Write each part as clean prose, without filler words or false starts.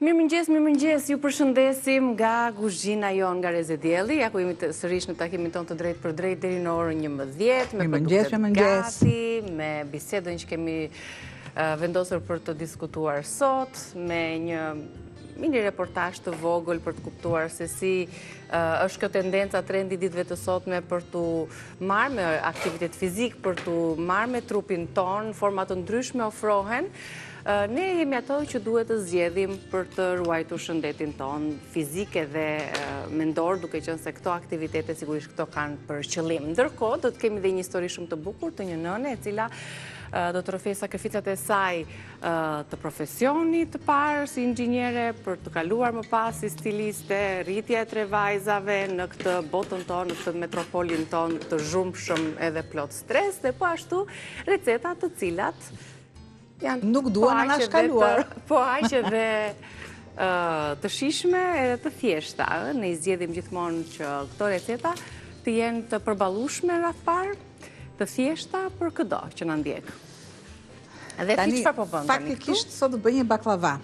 Mirëmëngjes, ju përshëndesim nga kuzhina jon nga Rezedielli. Ja ku jemi sërish në takimin ton të drejt për drejt deri në orën 11, me produktet gati, me bisedën që kemi vendosur për të diskutuar sot, me një mini reportazh të vogël për të kuptuar se si është kjo tendenca, trendi ditëve të sotme për të marrë me aktivitet fizik, për të marrë me trupin ton, forma të ndryshme ofrohen. Ne jemi ato që duhet të zgjedhim për të ruajtur shëndetin ton fizik dhe mendor, duke qenë se këto aktivitete sigurisht këto kanë për qëllim. Ndërkohë, do të kemi dhe një histori shumë të bukur të një nëne e cila do të rrëfej sakrificat e saj të profesionit të parë si inxhiniere për të kaluar më pas si stiliste, rritja e 3 vajzave në këtë botën tonë, në këtë metropolin tonë të zhurmshëm edhe plot stres, dhe po ashtu receta të cilat nuk duan na shkaluar. Po aq edhe të shijshme edhe të thjeshta. Ne i zgjedhim gjithmonë që këto receta të jenë të përballueshme rreth parë, të thjeshta për çdo që na ndjek. Dhe ti çfarë po bën? Faktikisht sot do bëj një baklava.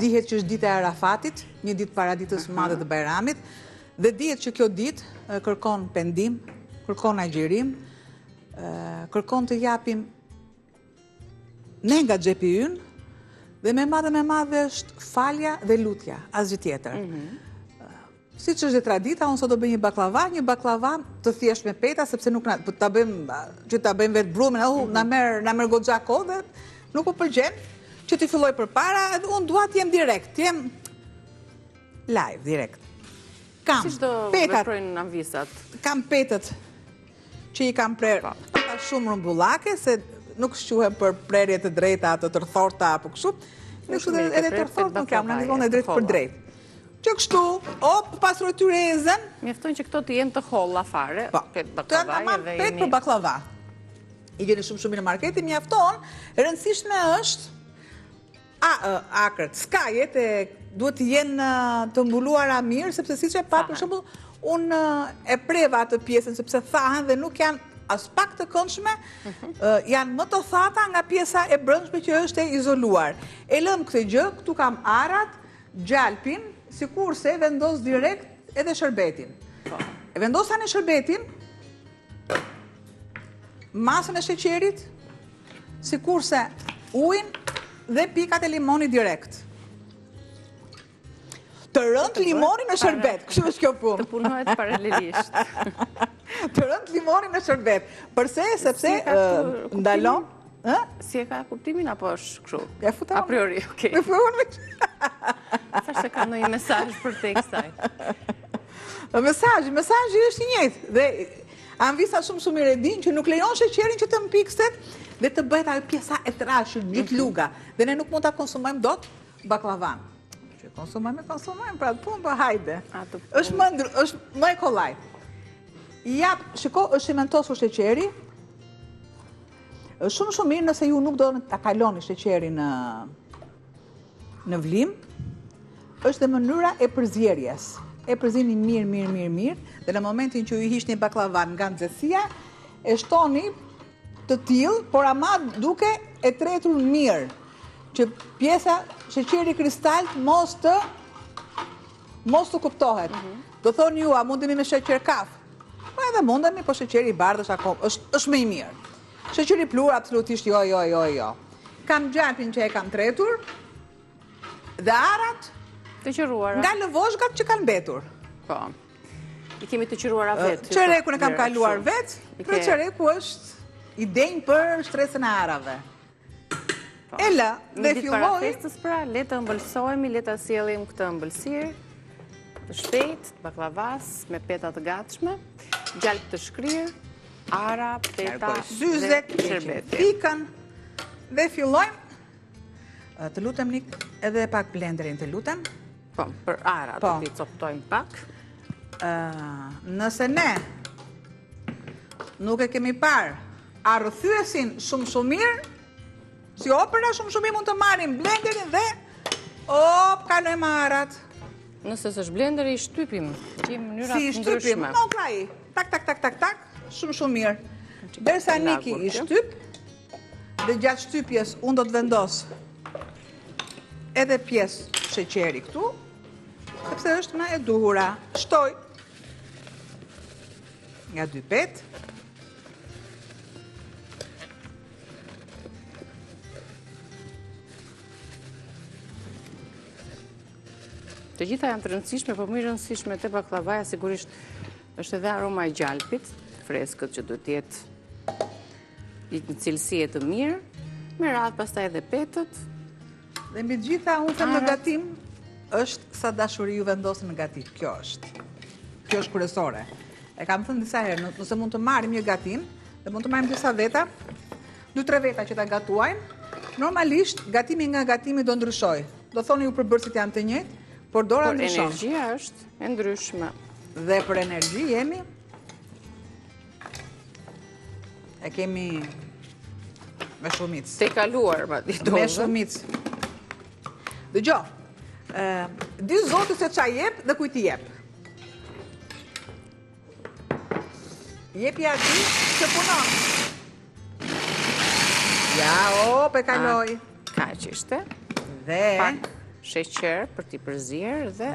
Dihet që është dita e Arafatit, një ditë para ditës së madhe të Bajramit, dhe dihet që kjo ditë kërkon pendim, kërkon agjerim, kërkon të japim ne nga xhepi ynë, dhe me madhe është falja dhe lutja, asgjë tjetër. Siç është tradita, unë sot do bëj një baklava të thjesht me peta, sepse nuk na ta bëjmë vetë brumin, na merr goxha kohë dhe nuk u pëlqen që ti filloj përpara, edhe unë dua të jem direkt, të jem live direkt. Kam siç do veprojnë anvisat. Kam petët që i kam prerë shumë rumbullake, se nuk shquhem për prerje të drejta, ato të rthorta apo kështu. Edhe të rthort nuk jam, na ndihmon e drejt për drejt. Që kështu, pas rotyrezën, mjafton që këto të jenë të holla fare, pet baklava dhe pet për baklava. I gjeni shumë mirë në market, mjafton, e rëndësishme është akret, skajet duhet të jenë të mbuluara mirë, sepse siç e pa për shembull, unë e preva atë pjesën sepse thahen dhe nuk janë as pak të këndshme, janë më të thata nga pjesa e brendshme që është e izoluar. E lëm këtë gjë, këtu kam arat, gjalpin, sikurse vendos direkt edhe shërbetin. E vendos tani shërbetin, masën e sheqerit, sikurse ujin dhe pikat e limonit direkt. Të rënd limoni në shërbet, kështu është kjo punë. Të punohet paralelisht. Të rënd limoni në shërbet. Përse? Sepse ndalon. Si e ka kuptimin apo është kështu? Ja futa. A priori, okay. Thash se ka ndonjë mesazh për te kësaj. Mesazhi është i njëjtë. Dhe anvisa shumë mirë e din që nuk lejon sheqerin që të mpikset dhe të bëhet ajo pjesa e trashur, gjithë luga. Dhe ne nuk mund ta konsumojmë dot baklavan. Që konsumojmë, pra punë, po hajde. Është më e kollaj. Shiko, është cementosur sheqeri. Është shumë mirë nëse ju nuk do ta kaloni sheqerin në vlim. Është dhe mënyra e përzierjes. E përzini mirë, dhe në momentin që ju hiqni baklavan nga nxehtësia, e shtoni të tillë, por ama duke e tretur mirë, që pjesa sheqeri kristalt mos të kuptohet. Do thoni ju, a mundemi me sheqer kaf? Po edhe mundemi, po sheqeri i bardhë është më i mirë. Sheqeri plur absolutisht jo. Kam gjalpin që e kam tretur, dhe arat të qëruara nga lëvozhgat që kanë mbetur. Po. I kemi të qëruara vetë. Qerekun e kam kaluar vetë, dhe qereku është i denjë për stresën e arave. E lë, dhe filloj. Para festës pra, le të ëmbëlsohemi, le të sjellim këtë ëmbëlsirë të shpejt, baklavas me peta të gatshme, gjalp të shkrirë, ara, peta dhe sherbeti. Pikën dhe fillojmë. Të lutem nik edhe pak blenderin të lutem. Po, për ara të ti coptojmë pak. Nëse ne nuk e kemi parë arrëthyesin shumë mirë, si opera shumë mirë mund të marrim blenderin dhe kalojmë arat. Nëse s'është blenderi, i shtypim. Si i shtypim, tak, shumë mirë. Derisa Niki i shtyp, dhe gjatë shtypjes unë do të vendos edhe pjesë sheqeri këtu, sepse është më e duhura. Shtoj nga 2 pet. Të gjitha janë të rëndësishme, por më i rëndësishme te baklavaja sigurisht është edhe aroma e gjalpit, freskët që duhet të jetë në cilësi e të mirë, me radhë pastaj edhe petët. Dhe mbi gjitha unë them në gatim është sa dashuri ju vendosin në gatim. Kjo është kryesore. E kam thënë disa herë, nëse mund të marrim një gatim, dhe mund të marrim disa veta, 2-3 veta që ta gatuajnë, normalisht gatimi nga gatimi do ndryshoj. Do thoni ju përbërësit janë të njëjtë, por dora ndryshon. Por energjia është e ndryshme. Dhe për energji jemi e kemi me shumicë. Te kaluar, me shumicë. Dëgjoj, di Zoti se ç'a jep dhe kujt i jep. Jepi atij që punon. Ja, pe kaloj. Kaq ishte. Dhe pak sheqer për t'i përzierë dhe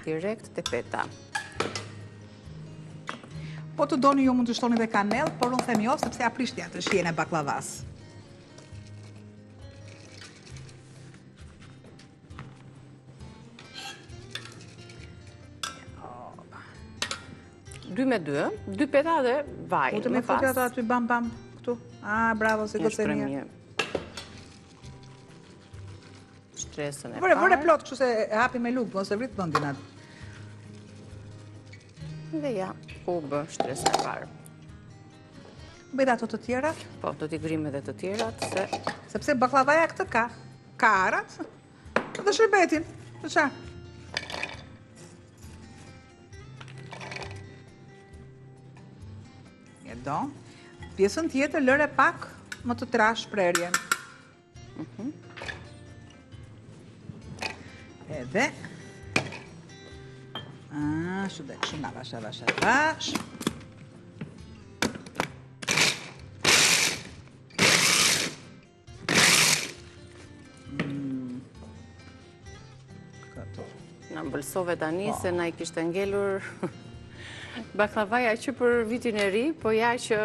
direkt te peta. Po të doni ju mund të shtoni dhe kanel, por unë them jo, sepse aprishtja të shijen e baklavas. Dy me 2, 2 peta dhe vaj. U të me futi ato aty bam bam këtu. Bravo, se këtë e mirë. Stresën e parë. Vëre plot kështu se hapi me lukë, mos e vrit mendin atë. Dhe ja, u bë stresën e parë. Bëjt ato të tjerat? Po, do t'i grim edhe të tjerat, sepse baklavaja këtë ka. Ka arat dhe shërbetin. Të qa? E do. Pjesën tjetër lëre pak më të trash prerjen. Edhe shumë nga vash. Na mbëlsove tani se na I kishte ngelur baklavaja që për vitin e ri, po ja që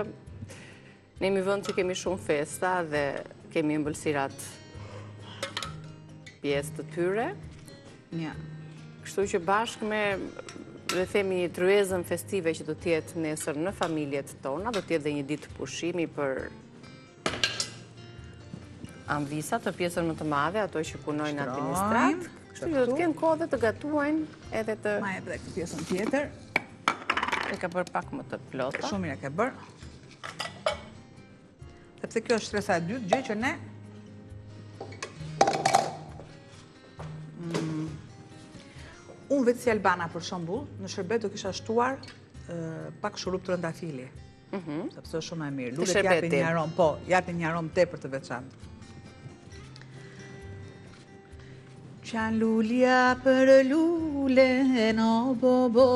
ne jemi vënd që kemi shumë festa dhe kemi mbëlsirat pjesë të tyre. Kështu që bashkë me, dhe themi, tryezën festive që do tjetë nesër në familjet tona, do tjetë dhe një ditë pushimi për anvisat të pjesën më të madhe, ato që punojnë administrat. Kështu që do të kenë kohë dhe të gatuajnë edhe të... Ma e dhe këtë pjesën tjetër. E ka bërë pak më të plota. Shumë mirë e ka bërë. Sepse kjo është stresa e dytë, gjë që ne unë vetë si Albana për shembull, në shërbet do kisha shtuar pak shurup të rëndafili. Sepse është shumë e mirë. Lulet japin një aromë, po, japin një aromë tepër të veçantë. Qanë lulja për lulen, o bobo,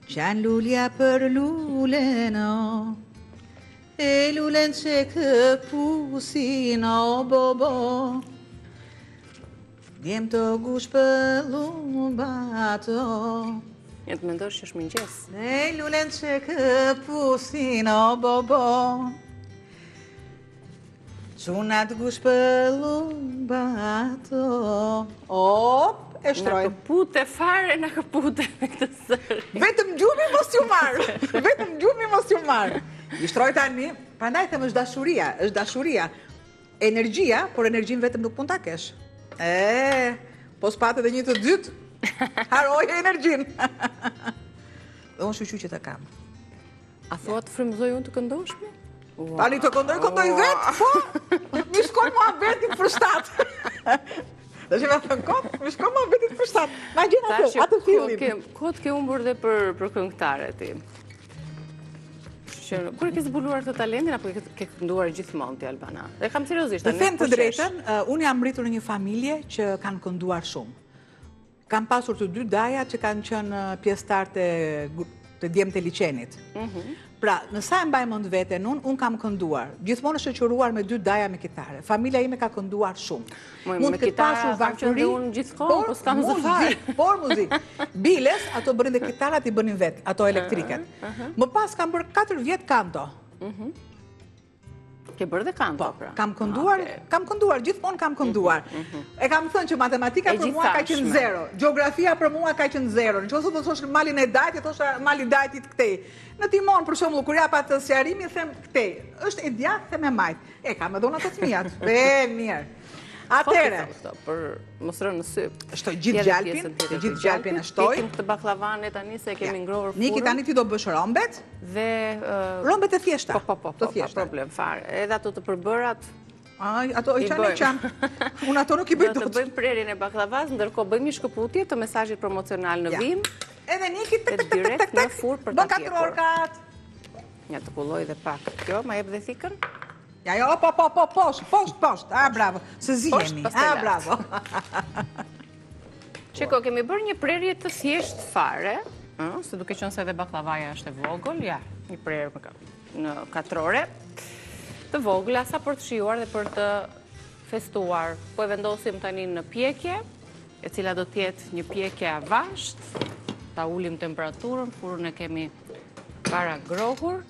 qanë lulja për lulen, o, e lulen që këpusin, o bobo, djem të gush për lumbato. Një të mendosh që është mëngjes. E lulen që këpusin, o bobo, qunat gush për lumbato. Op, e shtrojnë. Në këpute fare, në këpute me këtë sërë. Vetëm gjumi mos ju marë. Vetëm gjumi mos ju marë. I shtroj tani, prandaj them është dashuria. Energjia, por energjin vetëm nuk pun ta kesh. Po s'patë edhe një të dytë, haroj energjin. Dhe unë shqyqy që të kam. A thua të frymëzoj unë të këndoshme? Tani të këndoj vetë, po, mi shkoj mua vetit për shtatë. Dhe që me thënë kotë, mi shkoj mua vetit për shtatë. Na gjenë atë fillin. Kotë ke umbur dhe për këngëtare ti. Kur e ke zbuluar të talentin, apo ke kënduar gjithmonë ti, Albana? Dhe kam seriozisht, të them të drejtën, unë jam rritur në një familje që kanë kënduar shumë. Kam pasur të 2 daja që kanë qenë pjesëtar të të djemë të liqenit. Pra, nësa e mbaj mend veten unë kam kënduar, gjithmonë është shoqëruar me 2 daja me kitare. Familja ime ka kënduar shumë. Mund të ketë pasur varfëri, unë gjithkohë, po s'kam zëfar. Por muzikë. Biles, ato bërin dhe kitarat i bënin vetë, ato elektriket. Më pas kam bërë 4 vjet kanto. Ke bërë dhe kanto, pra? Kam kënduar, gjithmonë kam kënduar. E kam thënë që matematika për mua ka qenë 0, geografia për mua ka qenë 0. Në qëse të thosh malin e dajt, e thosha mali dajtit këtej. Në timon, për shembull, kur jap atë sjarimi, them këtej. Është e djathtë, them e majt. E kam edhe unë ato të mijat. Mirë. Atëre, për mos rënë në sy. Shtoj gjithë gjalpin e shtoj. Pikim këtë baklavane tani se kemi ngrohur furrën. Niki tani ti do bësh rombet. Dhe rombet e thjeshta. Po, pa problem fare. Edhe ato të përbërat. Ato i qanë i qanë. Unë ato nuk i bëj do të bëjmë prerjen e baklavas, ndërkohë bëjmë një shkëputje të mesazhit promocional në vim. Edhe Niki direkt në furrë për ta pjekur. Bën 4 orkat. Ja të kulloj dhe pak. Kjo, ma jep dhe thikën? Ja, jo, post. Bravo. Se zihemi. Bravo. Qeko, kemi bërë një prerje të thjesht fare, se duke qenë se edhe baklavaja është e vogël, ja, një prerje në 4 ore, të vogla sa për të shijuar dhe për të festuar. Po e vendosim tani në pjekje, e cila do tjetë një pjekje avasht, ta ulim temperaturën, furrën e kemi para grohur,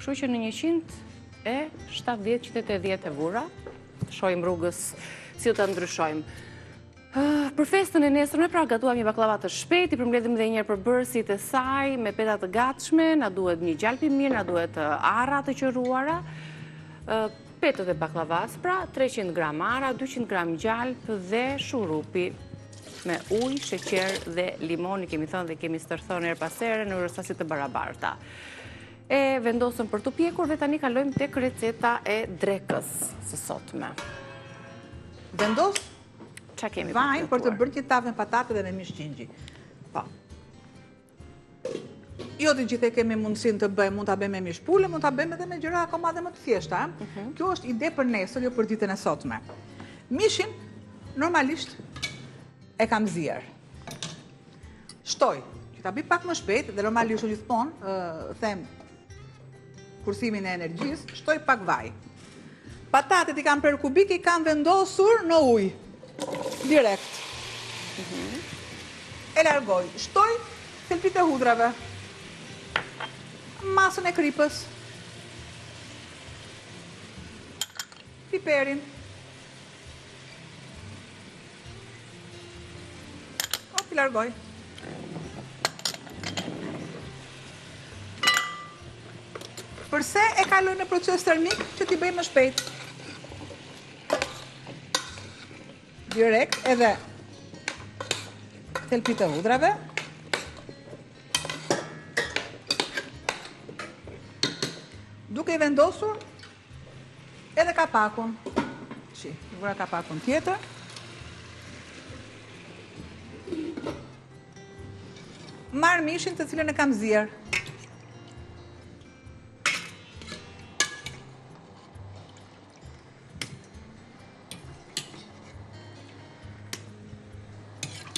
kështu që në 170-180 e vura, shojmë rrugës si të ndryshojmë. Për festën e nesërme, pra gatuam një baklava të shpejt, i përmbledhim dhe njerë përbërësit e saj, me peta të gatshme, na duhet një gjalp i mirë, na duhet arra të qëruara, petët e baklavas, pra 300 gram arra, 200 gram gjalp dhe shurupi me ujë, sheqer dhe limoni, kemi thënë dhe kemi stërthon her pas here në rësasit të barabarta. E vendosëm për të pjekur dhe tani kalojmë tek receta e drekës së sotme. Vendos vajin për të bërë një tavën patate dhe me mish qingji. Po. Jo të gjithë e kemi mundësin të bëjmë, mund të bëjmë me mish pule, mund të bëjmë edhe me gjëra akoma dhe më të thjeshta. Kjo është ide për nesër, jo për ditën e sotme. Mishin, normalisht, e kam zier. Shtoj, që ta bëj pak më shpejt, dhe normalisht u gjithmonë, them, kursimin e energjisë, shtoj pak vaj. Patatet i kam për kubik, i kam vendosur në ujë. Direkt. E largoj. Shtoj thelpit e hudrave. Masën e kripës. Piperin. I largoj. Përse e kaloj në proces termik që t'i bëjmë më shpejt. Direkt edhe thelpit e hudrave. Duke i vendosur edhe kapakun. Vura kapakun tjetër. Marr mishin të cilën e kam zier.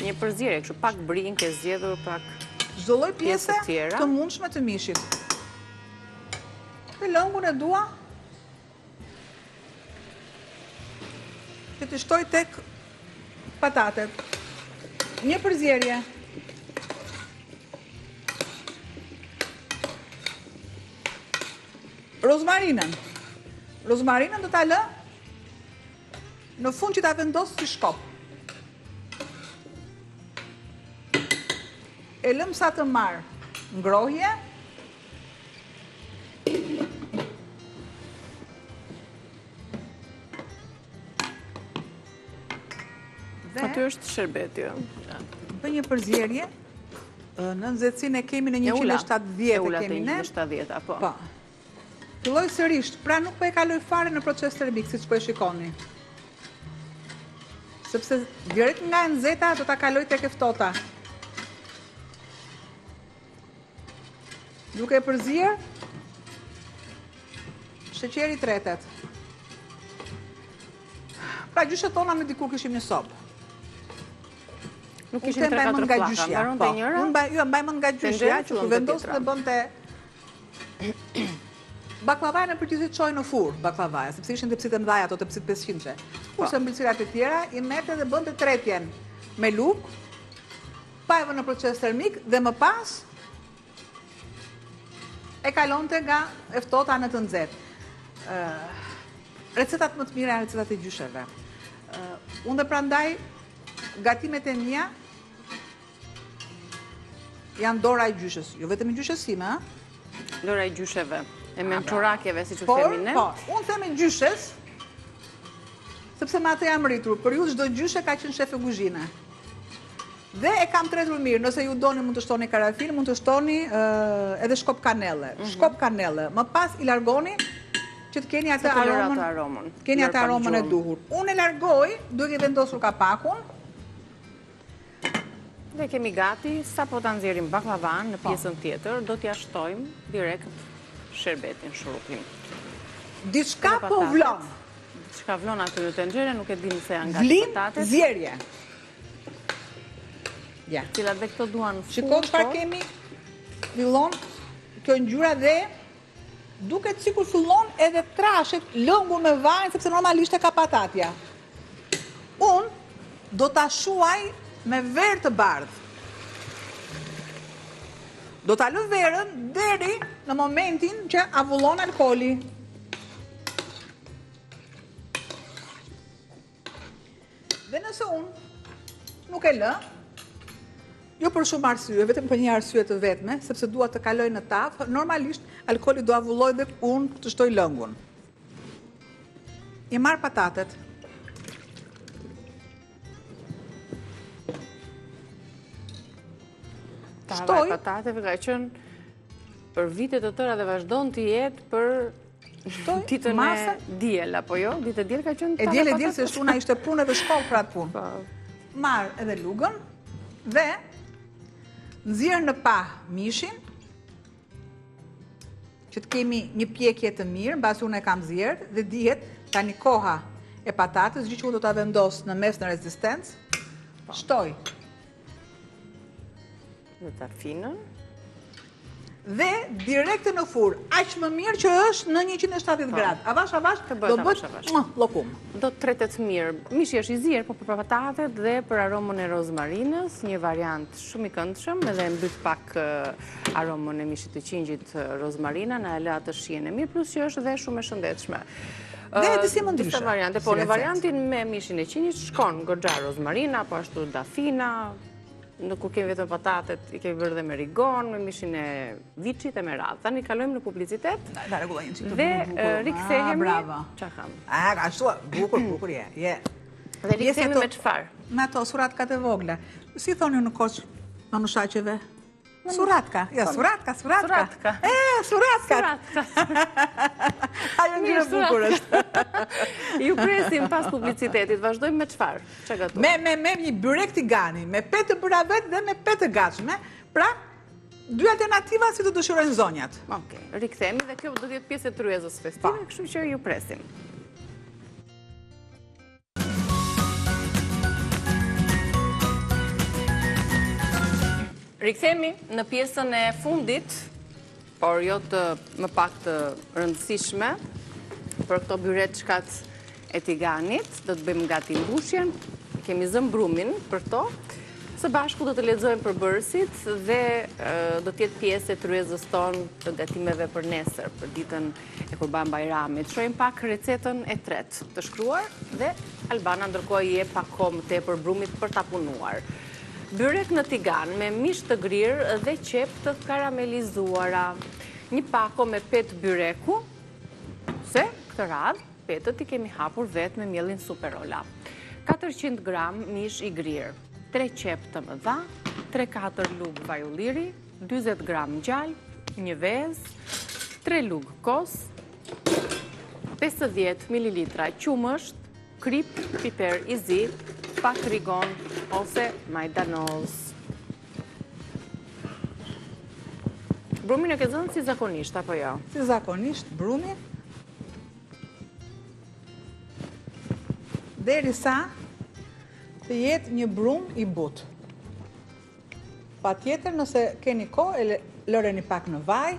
Një përzierje, kështu pak brinjë ke zgjedhur, pak çdo lloj pjese të mundshme të mishit. Të lëngun e dua që të shtoj tek patatet. Një përzierje. Rozmarinën. Rozmarinën do ta lë në fund që ta vendos si shkop. E lëm sa të marë ngrohje. Aty është sherbeti. Bë një përzierje. Në nxehtësinë e kemi në 170 e kemi ne. 170, po. Filloj sërish, pra nuk po e kaloj fare në proces termik, siç po e shikoni. Sepse direkt nga e nxehta do ta kaloj tek e ftohta. Duke e përzier, sheqeri tretet. Pra gjyshet tona me dikur kishim një sopë. Nuk ishin 3-4 pllaka, mbaron të njëra? Jo, mbajmën nga gjyshja, që kur vendosë dhe bënte... Baklavajnë për gjithë të qojnë në furë, baklavaja, sepse ishin tepsit e mdhaja ato, tepsit 500. Kurse mbëlsirat e tjera, i mete dhe bënte tretjen me luk, pajve në proces termik dhe më pas e kalonte nga eftota në të nxehtë. Recetat më të mira janë recetat e gjysheve. Unë dhe prandaj, gatimet e mia janë dora e gjyshës, jo vetëm e gjyshës sime, dora e gjysheve, e mençurakjeve, siç u themi ne. Po, unë them e gjyshes, sepse me atë jam rritur, për ju çdo gjyshe ka qenë shef e kuzhine. Dhe e kam tretur mirë, nëse ju doni mund të shtoni karafil, mund të shtoni edhe shkop kanelle. Shkop kanelle, më pas i largoni që të keni atë aromën. Keni atë aromën e duhur. Unë e largoj, duke i vendosur kapakun. Dhe kemi gati, sa po ta nxjerrim baklavan në pjesën tjetër, do t'ja shtojmë direkt sherbetin, shurupin. Diçka po vlon. Diçka vlon aty në tenxhere, nuk e dini se janë gati patatet. Vlim zjerje. Ja. Cilat dhe këto duan furë. Shikon çfarë kemi, fillon kjo ngjyra dhe duket sikur fillon edhe trashet lëngur me vaj, sepse normalisht e ka patatja. Unë do ta shuaj me verë të bardhë. Do ta lë verën deri në momentin që avullon alkooli. Dhe nëse unë nuk e lë, jo për shumë arsye, vetëm për një arsye të vetme, sepse dua të kaloj në tavë, normalisht alkooli do avulloj dhe unë të shtoj lëngun. I marr patatet. Tava e patateve ka qenë për vite të tëra dhe vazhdon të jetë për ditën e diel, apo jo? Ditë e diel ka qenë tava e patateve. Se shuna ishte punë edhe shkollë për atë punë. Marr edhe lugën dhe nxjerr në pa mishin, që të kemi një pjekje të mirë, mbasi unë e kam nxjerr dhe dihet tani koha e patatës, gjë që unë do ta vendos në mes në rezistencë, shtoj. Dhe ta finën. Dhe direkte në furë, aq më mirë që është në 170 gradë. Avash, do bëhet llokum. Do të tretet mirë. Mishi është i zier, po për patatet dhe për aromën e rozmarinës, një variant shumë i këndshëm, edhe mbyt pak aromën e mishit të qingjit rozmarina, na e lë atë shijen e mirë, plus që është dhe shumë e shëndetshme. Dhe disi më ndryshe. Po në variantin me mishin e qingjit shkon goxha rozmarina, po ashtu dafina. Në kur kemi vetëm patatet, i kemi bërë dhe me rigon, me mishin e viçit e me radhë. Tani kalojmë në publicitet dhe rikthehemi. Qa kam? Ashtu, bukur je. Dhe rikthehemi me çfarë? Me ato suratkat e vogla. Si thoni në Korç manushaqeve? Suratka. Ja, suratka. Suratka. Suratka. Ajo ngjyrë bukur është. Ju presim pas publicitetit. Vazhdojmë me çfarë? Ç'a gatuam? Me një byrek tigani, me petë të bëra vetë dhe me petë të gatshme. Pra, dy alternativa si të dëshirojnë zonjat. Okej, rikthehemi dhe kjo do të jetë pjesë e tryezës festive, kështu që ju presim. Rikthehemi në pjesën e fundit, por jo të më pak të rëndësishme, për këto byreçkat e tiganit. Do të bëjmë gati mbushjen, kemi zënë brumin për to. Së bashku do të lexojmë përbërësit dhe do të jetë pjesë e tryezës tonë të gatimeve për nesër, për ditën e Kurban Bajramit. Shohim pak recetën e tretë të shkruar dhe Albana ndërkohë i jep pak kohë më tepër brumit për ta punuar. Byrek në tigan me mish të grirë dhe qep të karamelizuara. Një pako me petë byreku, se këtë radhë petët i kemi hapur vetë me mielin Superola. 400 gram mish i grirë, 3 qep të mëdha, 3-4 lugë vaj ulliri, 40 gram gjallë, një vezë, 3 lugë kos, 50 ml qumësht, krip, piper i zi, pak rigon ose majdanoz. Brumin e ke zënë si zakonisht, apo jo? Si zakonisht, brumin. Derisa të jetë një brum i butë. Pa tjetër, nëse keni kohë, lëreni pak në vaj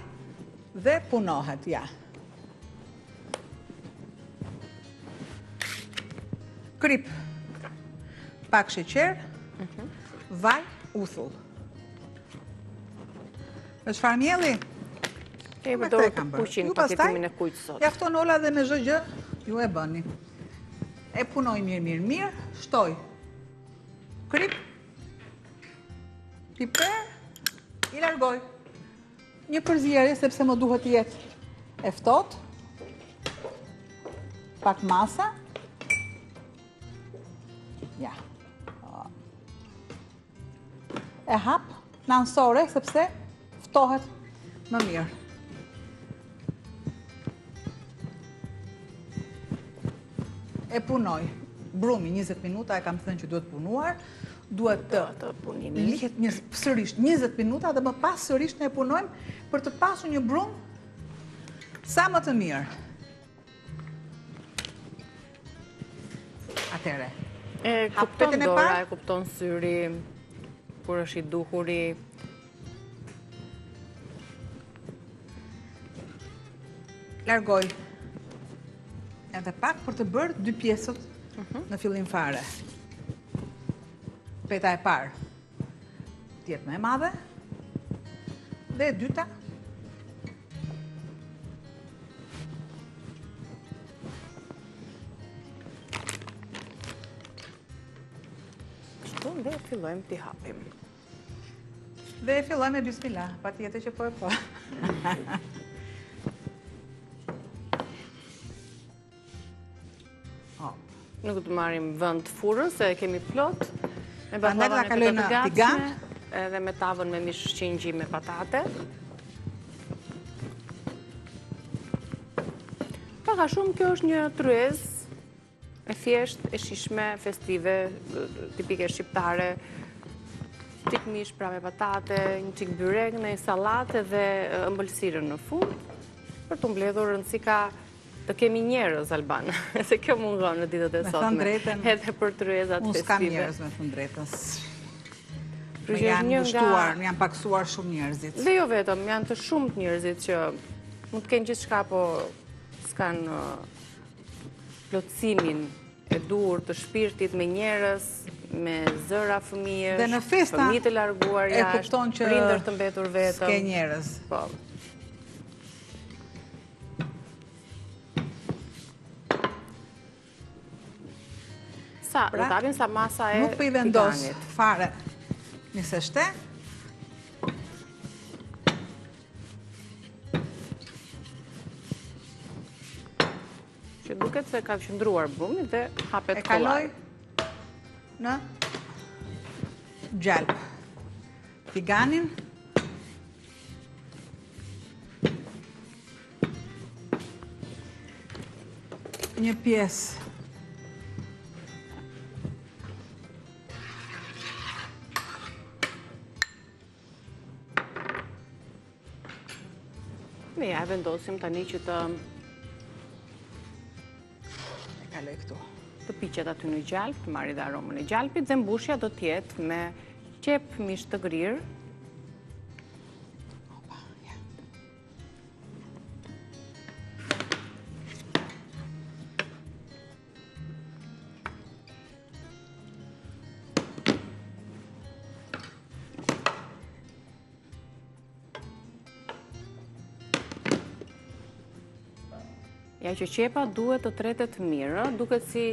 dhe punohet, ja. Krip, pak sheqer, vaj, uthull. Me çfarë mielli? Kemi dorë të kuqin paketimin e kujtë sot. Jafton olla dhe me çdo gjë, ju e bëni. E punoj mirë, shtoj. Krip, piper, i largoj. Një përzierje, sepse më duhet të jetë e ftohtë. Pak masa. Ja. E hap në ansore, sepse ftohet më mirë. E punoj. Brumi 20 minuta, e kam thënë që duhet punuar. Duhet të lihet sërish 20 minuta dhe më pas sërish ne e punojmë për të pasur një brum sa më të mirë. Atere. E kupton dora, e kupton syri, kur është i duhuri. Largoj edhe pak për të bërë 2 pjesët në fillim fare. Peta e parë tjetë më e madhe dhe e dyta Dhe fillojmë t'i hapim. Dhe fillojmë me bismillah, pa tjetër që po e po. Nuk të marim vend furrës, se kemi plot, me baklavan e të gatshme, edhe me tavën me mish qingji me patate. Paka shumë kjo është një tryezë e thjesht, e shishme, festive, tipike shqiptare, çik mish pra me patate, një çik byrek, një sallatë dhe ëmbëlsirën në fund, për të mbledhur rëndësi ka të kemi njerëz, Alban, se kjo mungon në ditët e sotme, edhe për tryezat festive. Unë s'kam njerëz me thënë drejtën. Më janë ngushtuar, më janë paksuar shumë njerëzit. Dhe jo vetëm, janë të shumët njerëzit që mund të kenë gjithçka, po s'kan plotësimin e duhur të shpirtit me njerëz, me zëra fëmijësh, dhe në festa fëmijë të larguar jashtë, prindër të mbetur vetëm. S'ke njerëz. Po. Pra, tapim sa masa e nuk për i vendos fare nëse shte. Që duket se ka qëndruar brumi dhe hapet kollaj. E kaloj në gjalp. Tiganin. Një pjesë ne ja e vendosim tani që të kaloj këtu. Të piqet aty në gjalp, të marrë dhe aromën e gjalpit, dhe mbushja do tjetë me qep mish të grirë. Ja që qepa duhet të tretet mirë, duket si,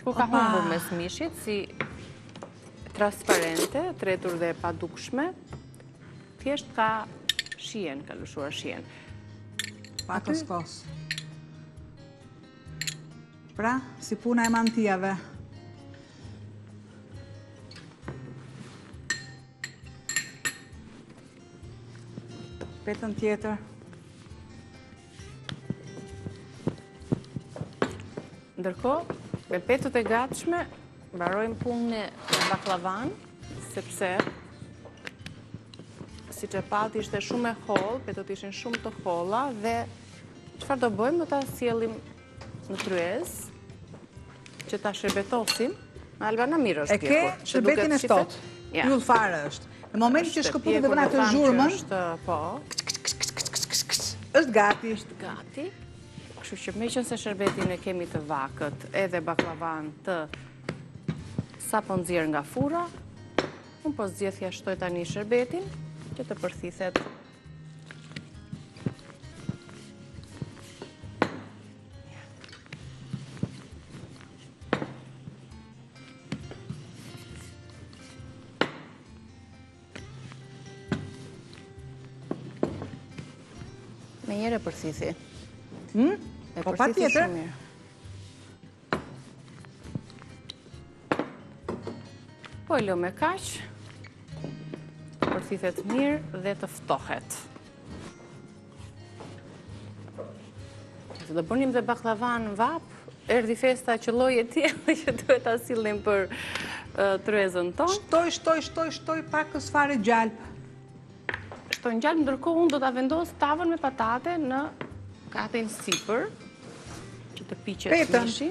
kur ka humbur mes mishit, si transparente, tretur dhe pa dukshme, thjesht ka shien, ka lëshuar shien. Pa këskos. Pra, si puna e mantijave. Petën tjetër. Ndërko, me petët e gatshme, mbarojmë punën e baklavan, sepse, si që pati ishte shumë e hollë, petët ishin shumë të holla, dhe çfarë do bëjmë, do ta sjellim në tryezë, që ta shërbetosim, Albana mirë është pjekur. E ke shërbetin e ftohtë, yll fare është. Në momentin që shkëputet dhe vëna të zhurmën, është gati. Është gati. Kështu që me qënë se shërbetin e kemi të vakët edhe baklavan të sapo nxjerr nga fura, unë po zgjedhja shtoj tani shërbetin që të përthithet. Me njëre përthithi. Po pa tjetër. Po e lë me kaq, përthithet mirë dhe të ftohet. Të do bënim dhe baklavan në vap, erdhi festa që lloje tjetër që duhet ta sillim për tryezën tonë. Shtoj pakës fare gjalp. Shtoj në gjalp, ndërkohë unë do ta vendos tavën me patate në katën sipër, që të piqet mishi.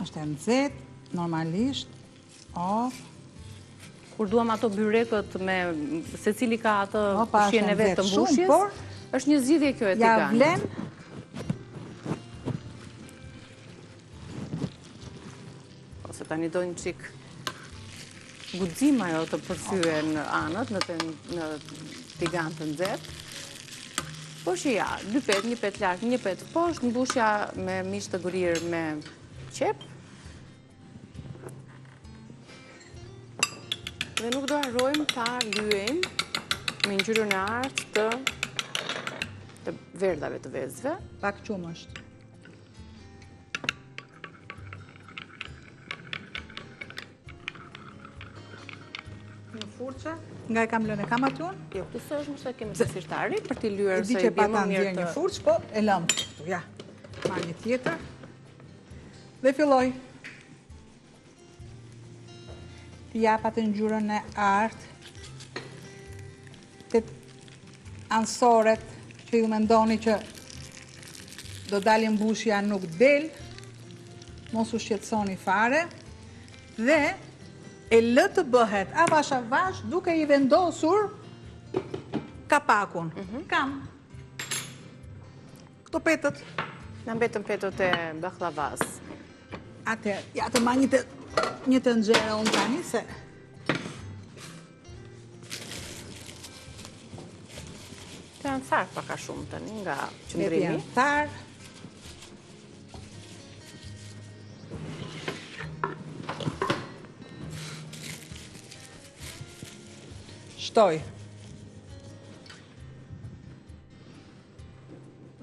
Është e nxehtë, normalisht. Kur duam ato byrekët me secili ka atë ushqyen e vet të mbushjes, është një zgjidhje kjo e tigan. Ja vlen. Ose tani do një çik guxim ajo të përthyen në anët, në tigan të nxehtë. Po që ja, dy pet, një pet lart, një pet poshtë, mbushja me mish të gurir me qep. Dhe nuk do harrojmë ta lyejmë me ngjyrën e artë të verdhave të vezëve. Pak qumësht. Në furçë, nga e kam lënë e kam aty unë? Jo, këtu së është mëse kemi të sishtari për t'i lyer se i bje më mirë të... një furçë, po e lëmë këtu, ja. Ma një tjetër. Dhe filloj. T'i japa të ngjyrën e artë. Të ansoret, që ju mendoni që do dalin mbushja nuk del, mos u shqetësoni fare. Dhe e lë të bëhet avash avash duke i vendosur kapakun. Kam. Këto petët. Na mbetën petët e baklavas. Atëherë, ja të ma një të nxerë unë tani se... Të janë tharë paka shumë tani nga qëndrimi. Të janë tharë. Shtoj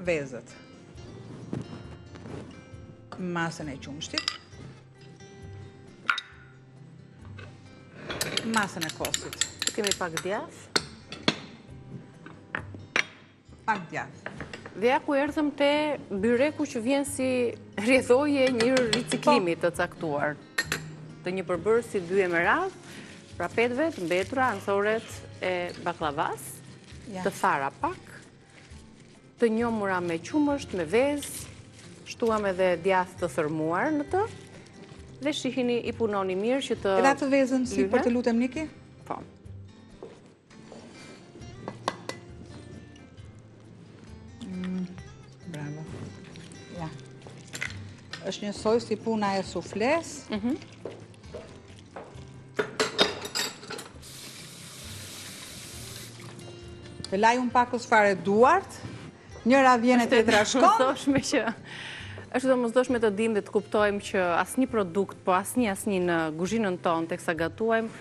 vezët, masën e qumshtit, masën e kosit. Kemi pak djath. Pak djath. Dhe ja ku erdhëm te byreku që vjen si rrjedhoje një riciklimit të caktuar. Të një përbërësi dy e me radhë, pra petëve të mbetura, anësoret e baklavas, të thara pak, të njomura me qumësht, me vezë, shtuam edhe djath të thërmuar në të, dhe shihini i punoni mirë që të... Edhe atë vezën si për të lutem Niki? Po. Bravo. Ja. Është një soj si puna e sufles. Të laj unë pakës fare duart, njëra vjen e tjetra shkon. Është domosdoshme të dim dhe të kuptojmë që asnjë produkt, po asnjë në kuzhinën tonë teksa gatuajmë,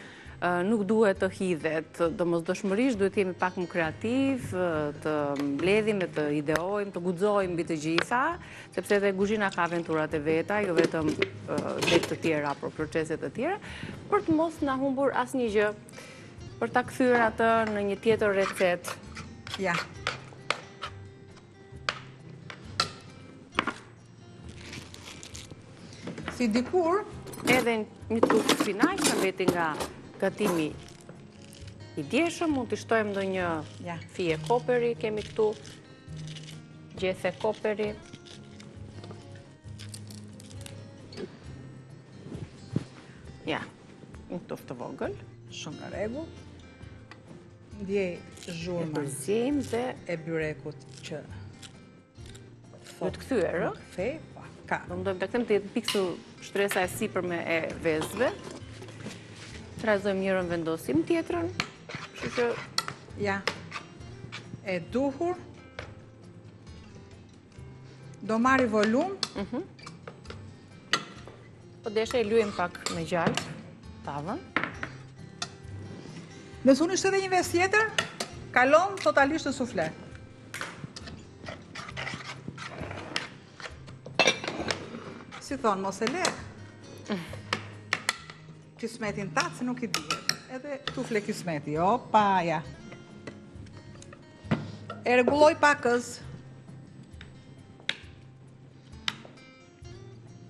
nuk duhet të hidhet. Domosdoshmërisht duhet të jemi pak më kreativ, të mbledhim dhe të ideojmë, të guxojmë mbi të gjitha, sepse edhe kuzhina ka aventurat e veta, jo vetëm vetë të tjera, por procese të tjera, për të mos na humbur asnjë gjë, për ta kthyer atë në një tjetër recetë. Ja. Si dikur, edhe një trupë spinaq që mbeti nga gatimi i djeshëm, mund të shtojmë ndonjë fije koperi, kemi këtu, gjethe koperi. një toft të vogël. Shumë në rregull. Ndjej zhurmën e byrekut që do të kthyer, ë? Fe, ka. Do më dojmë të këtem të jetë piksu shtresa e sipërme e vezëve. Trazojmë njërën, vendosim tjetrën. Kështu që ja e duhur. Do marri volum. Po deshe e lujem pak me gjallë tavën. Nësë unë ishte edhe një ves tjetër, kalon totalisht në sufle. Si thonë, mos e lek. Kismetin tatë, se nuk i dihet. Edhe tufle kismeti. Opa, ja. E rregulloj pakës.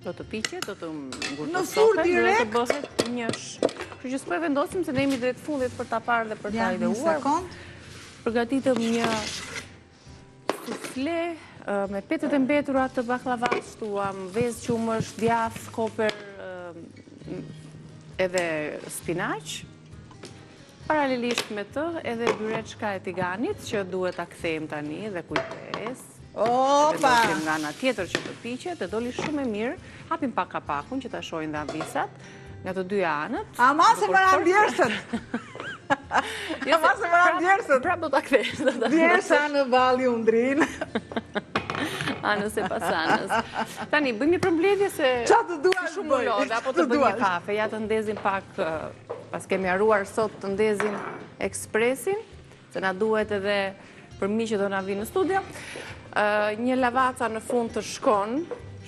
Do të piqet, do të ngurtosohet. Në fur direkt. Do të bëhet njësh. Kështu që s'po e vendosim se ne jemi drejt fundit për ta parë dhe për ta ideuar. Një sekond. Përgatitëm një sufle me petet e mbetura të baklavas, shtuam vezë qumësh, djath, koper, edhe spinaq. Paralelisht me të, edhe byreçka e tiganit, që duhet ta kthejmë tani dhe kujdes. Opa! Vendosim nga ana tjetër që të piqet, dhe doli shumë e mirë. Hapim pak kapakun që ta shohin dhe avisat, nga të dy anët. Ama se mëra djersët! Ama se mëra djersët! Prap do ta kthesh. Djersa në valli undrin. Anës e pas anës. Tani, bëjmë një përmbledhje se... Qa të duash shumë lodhe, apo të bëjmë një kafe. Ja të ndezim pak, pas kemi arruar sot të ndezim ekspresin, se na duhet edhe për mi që do na vi në studio. Një lavaca në fund të shkon,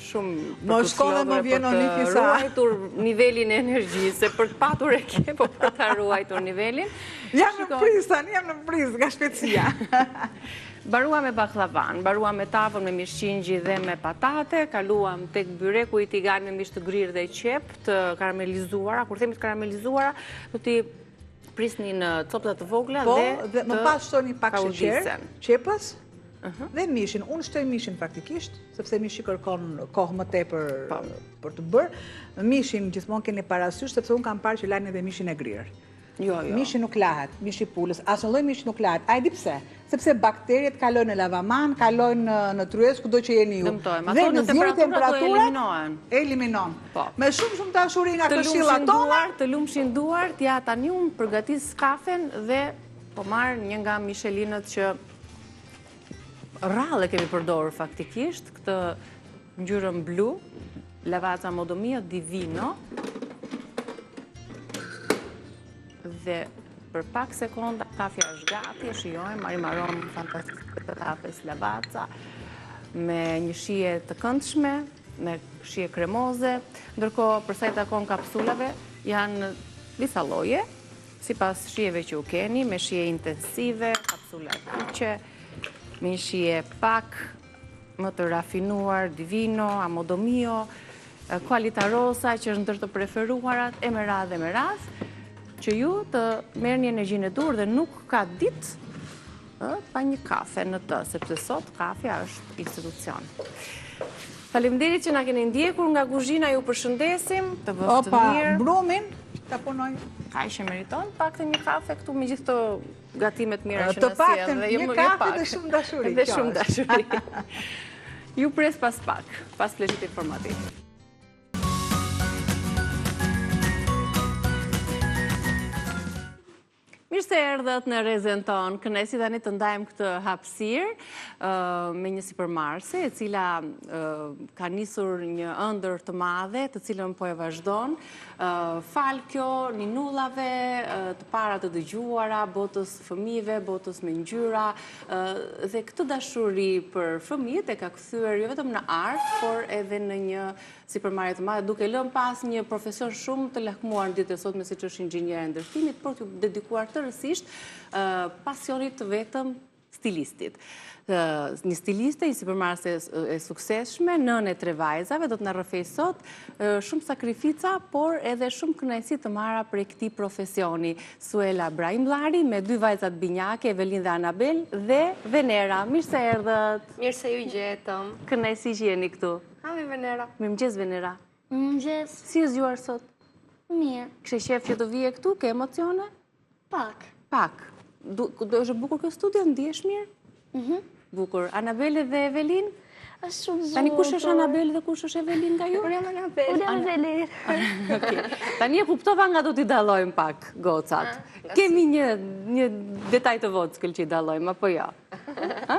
shumë më shkon dhe më vjen o një fisa. Për të ruajtur nivelin e energjisë, se për të patur e ke, po për të ruajtur nivelin. Jam në pris, tani jam në pris, nga shpejtësia. Baruam me baklavan, baruam me tavën me mishqingji dhe me patate, kaluam tek byreku i tigan me mish të grirë dhe qep të karamelizuara. Kur themi të karamelizuara, do t'i prisni në copëta të vogla dhe të më pas shtoni pak sheqer, qepës, dhe mishin. Unë shtoj mishin praktikisht, sepse mishi kërkon kohë më tepër për të bërë. Mishin gjithmonë keni parasysh, sepse unë kam parë që lajnë edhe mishin e grirë. Jo. Mishi nuk lahet, mishi pulës, asë në lloj mishi nuk lahet. A e di pse? Sepse bakteriet kalojnë në lavaman, kalojnë në tryez, kudo që jeni ju. Dhe në zero temperatura eliminon. Me shumë dashuri nga këshillat tona. Të lumshin duart, ja tani unë përgatis kafen dhe po marr një nga mishelinët që rrallë kemi përdorur faktikisht, këtë ngjyrën blu, lavaca Modomia Divino. Dhe për pak sekonda kafja është gati, e shijojmë, marim aromë fantastike të kafes lavaca, me një shije të këndshme, me shije kremoze, ndërkohë përsa i takon kapsulave, janë disa lloje, sipas shijeve që u keni, me shije intensive, kapsula kuqe, me një shije pak më të rafinuar, Divino, Amodomio, Qualita Rosa, që është ndër të preferuarat, e me radhë, që ju të merë një energjinë e dur dhe nuk ka ditë pa një kafe në të, sepse sot kafja është institucion. Faleminderit që na keni ndjekur nga kuzhina, ju përshëndesim, të vëftë të mirë. Opa, brumin, të punoj. Ka ishe meriton, pak të një kafe këtu me gjithë të gatimet mira që në sjellë. Një kafe dhe shumë dashuri. Dhe shumë dashuri. Ju pres pas pak, pas pleshit informativ. Mirë se erdhët në Rezen tonë, kënaqësi tani të ndajmë këtë hapësirë me një sipërmarrëse, e cila ka nisur një ëndër të madhe, të cilën po e vazhdon. Fal kjo ninullave, të para të dëgjuara, botës fëmijëve, botës me ngjyra, dhe këtë dashuri për fëmijët e ka kthyer jo vetëm në art, por edhe në një sipërmarrje të madhe, duke lënë pas një profesion shumë të lakmuar në ditët e sotme, siç është inxhinier e ndërtimit, por të dedikuar tërësisht pasionit të vetëm stilistit. Një stiliste, një sipërmarrëse e suksesshme, nënë e 3 vajzave, do të na rrëfej sot shumë sakrifica, por edhe shumë kënaqësi të marra prej këtij profesioni. Suela Brahimllari me 2 vajzat binjake, Evelin dhe Anabel, dhe Venera. Mirë se erdhët. Mirë se ju gjetëm. Kënaqësi që jeni këtu. Hami Venera. Mirëmëngjes Venera. Mirëmëngjes. Si është zgjuar sot? Mirë. Kështë qef që të vije këtu, ke emocione? Pak. Pak. është bukur kjo studio, ndihesh mirë? Bukur. Anabele dhe Evelin? Është shumë zhurë. Tani kush është Anabele dhe kush është Evelin nga ju? Unë jam Anabele. Unë jam Evelin. Tani e kuptova nga do t'i dallojmë pak gocat. Kemi një detaj të votë s'këll që i dallojmë, apo jo?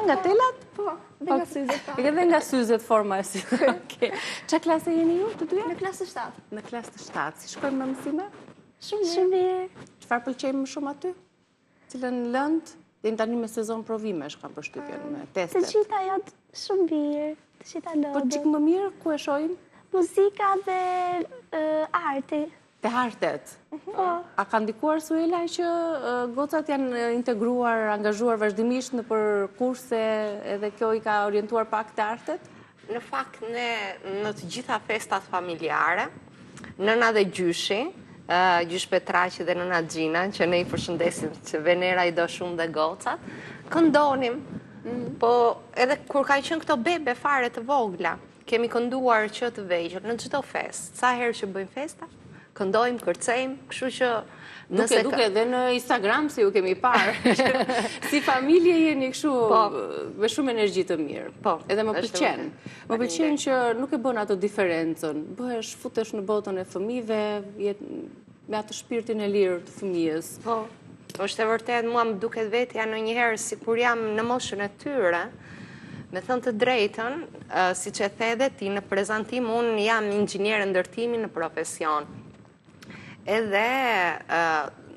Nga telat? Po, dhe nga syzet. Edhe nga syzet forma e syzet. Qa klasë jeni ju të dyja? Në klasë 7. Në klasë të 7. Si shkojmë me mësime? Shumë mirë. Çfarë pëlqejmë më shumë aty? Cilën lëndë? Dhe tani me sezon provimesh kam përshtypjen me testet. Të gjitha janë shumë mirë, të gjitha lodë. Po çik më mirë, ku e shohim? Muzika dhe arti. Te artet. A ka ndikuar Suela që gocat janë integruar, angazhuar vazhdimisht në për kurse edhe kjo i ka orientuar pak te artet? Në fakt, në të gjitha festat familjare, nëna dhe gjyshi, Gjysh Petraqi dhe nëna Gjina, që ne i përshëndesim që Venera i do shumë dhe gocat, këndonim. Po edhe kur ka qenë këto bebe fare të vogla, kemi kënduar që të vegjël në çdo fest. Sa herë që bëjmë festa, këndojmë, kërcejmë, kështu që Duke edhe në Instagram si ju kemi parë. Si familje jeni kështu me shumë energji të mirë. Edhe më pëlqen. Më pëlqen që nuk e bën ato diferencën. Bëhesh, futesh në botën e fëmijëve, me atë shpirtin e lirë të fëmijës. Po, është e vërtet, mua më duket vetja ndonjëherë si kur jam në moshën e tyre, me thënë të drejtën, si që the edhe ti në prezantim, unë jam inxhinier ndërtimi në profesion. Edhe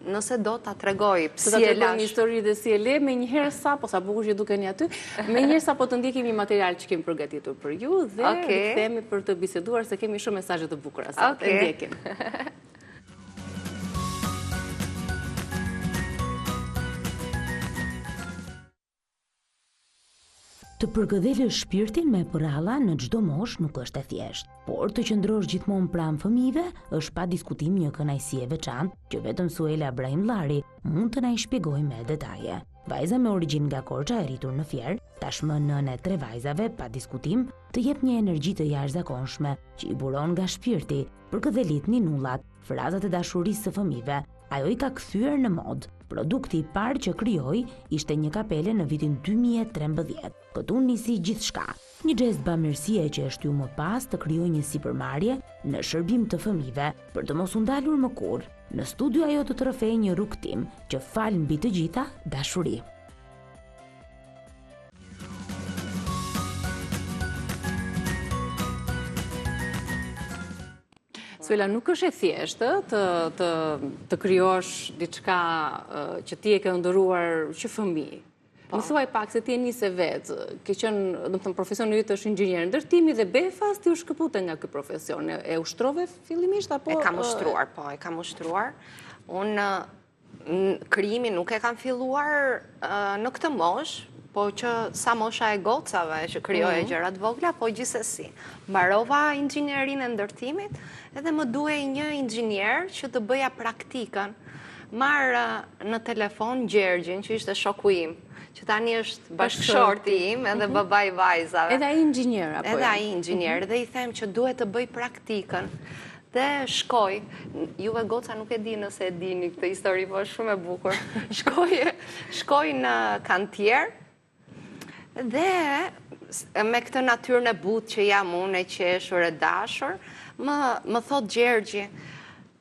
nëse do ta tregoj si e lash. Një histori dhe si e le, me njëherë sa, po sa bukur që dukeni aty, me njëherë sa po të ndjekim një material që kemi përgatitur për ju dhe rikthehemi për të biseduar se kemi shumë mesazhe të bukura sot. E ndjekim. Të përgëdhelësh shpirtin me përralla në çdo moshë nuk është e thjeshtë, por të qëndrosh gjithmonë pranë fëmijëve është pa diskutim një kënaqësi e veçantë që vetëm Suela Brahimllari mund të na i shpjegojë me detaje. Vajza me origjinë nga Korça e rritur në Fier, tashmë nënë e 3 vajzave, pa diskutim, të jep një energji të jashtëzakonshme që i buron nga shpirti, përgëdhelit ninullat, frazat e dashurisë së fëmijëve. Ajo i ka kthyer në mod. Produkti i parë që krijoi ishte një kapele në vitin 2013. Këtu nisi gjithçka. Një gest bamirësie që e shtyu më pas të krijojë një sipërmarrje në shërbim të fëmijëve për të mos u ndalur më kurrë. Në studio ajo të tërfej një rrugtim që fal mbi të gjitha dashuri. Suela, nuk është e thjeshtë të krijosh diçka që ti e ke ndëruar që fëmijë. Më thuaj pak se ti e nisi vetë, ke qenë, domethënë profesioni yt është inxhinier ndërtimi dhe befas ti u shkëpute nga ky profesion. E ushtrove fillimisht apo? E kam ushtruar, po, e kam ushtruar. Unë krijimin nuk e kam filluar në këtë moshë, po që sa mosha e gocave që krijoje gjërat vogla, po gjithsesi. Mbarova inxhinierinë e ndërtimit, edhe më duhej një inxhinier që të bëja praktikën. Marr në telefon Gjergjin, që ishte shoku im, që tani është bashkëshorti im, edhe baba i vajzave. Edhe ai inxhinier apo? Edhe ai inxhinier, dhe i them që duhet të bëj praktikën. Dhe shkoj, juve goca nuk e di nëse e dini këtë histori, po është shumë e bukur. Shkoj në kantier, dhe me këtë natyrën e butë që jam unë, e qeshur, e dashur, më thot Gjergji,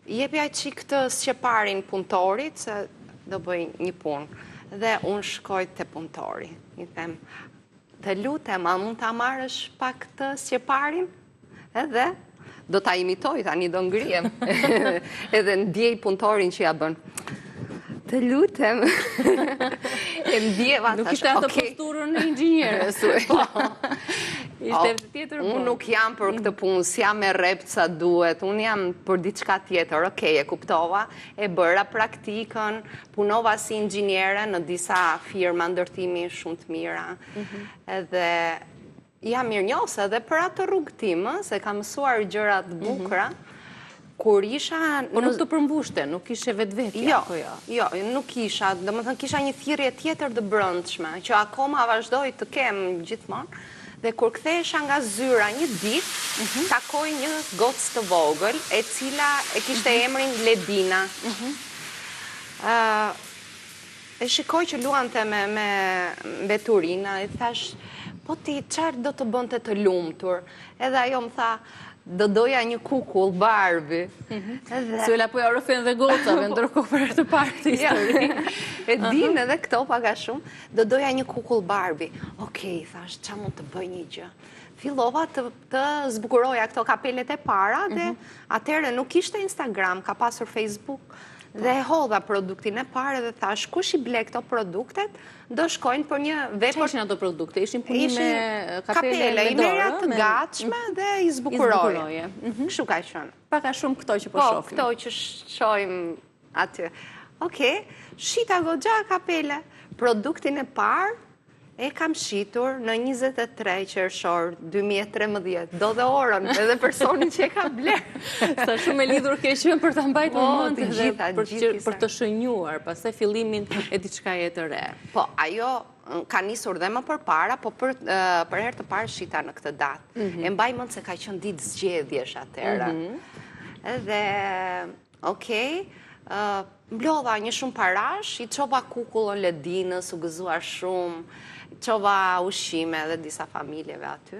jepja që këtë sqeparin punëtorit, se do bëj një punë. Dhe unë shkoj të punëtori. I them, të lutem, a mund të marrësh pak të sqeparin? Edhe do ta imitoj, tani do ngrihem. Edhe ndjej punëtorin që ja bën. Të lutem. E ndjeva tash. Nuk ishte atë posturën e inxhinierës. Ishte tjetër punë. Unë nuk jam për këtë punë, s'jam e rrept sa duhet. Unë jam për diçka tjetër. Okej, e kuptova, e bëra praktikën, punova si inxhiniere në disa firma ndërtimi shumë të mira. Edhe jam mirënjohës edhe për atë rrugtim, se kam mësuar gjëra të bukura. Kur isha... Po nuk të përmbushte, nuk ishe vetvetja, apo jo? Jo, nuk isha, domethënë kisha një thirrje tjetër të brendshme, që akoma vazhdoj të kem gjithmonë, Dhe kur kthehesha nga zyra një ditë, takoj një gocë të vogël, e cila e kishte emrin Ledina. E shikoj që luante me mbeturina, e thash, po ti çfarë do të bënte të lumtur? Edhe ajo më tha, do doja një kukull Barbie. Suela po ja rrëfen dhe gocave, ndërkohë për të parë të histori. E din edhe këto paga shumë, do doja një kukull Barbie. Okej, thash, qa mund të bëj një gjë? Fillova të zbukuroja këto kapelet e para, dhe atëherë nuk ishte Instagram, ka pasur Facebook, dhe e hodha produktin e parë dhe thash, kush i ble këto produktet, do shkojnë për një vepër. Çfarë ishin ato produkte? Ishin punime kapele i merja të gatshme dhe i zbukuroje. Kështu ka qenë. Paka shumë këto që po shohim. Po, këto që shohim aty. Okej, shita goxha kapele. Produktin e parë e kam shitur në 23 qershor 2013. Do dhe orën, edhe personin që e ka blerë. Sa shumë e lidhur ke qenë për ta mbajtur mend dhe për të shënjuar, pastaj fillimin e diçkaje të re. Po, ajo ka nisur dhe më përpara, po për herë të parë shita në këtë datë. E mbaj mend se ka qenë ditë zgjedhjesh atëherë. Edhe, okej, mblodha një shumë parash, i çova kukullën Ledinës, u gëzuar shumë, qova ushqime dhe disa familjeve aty.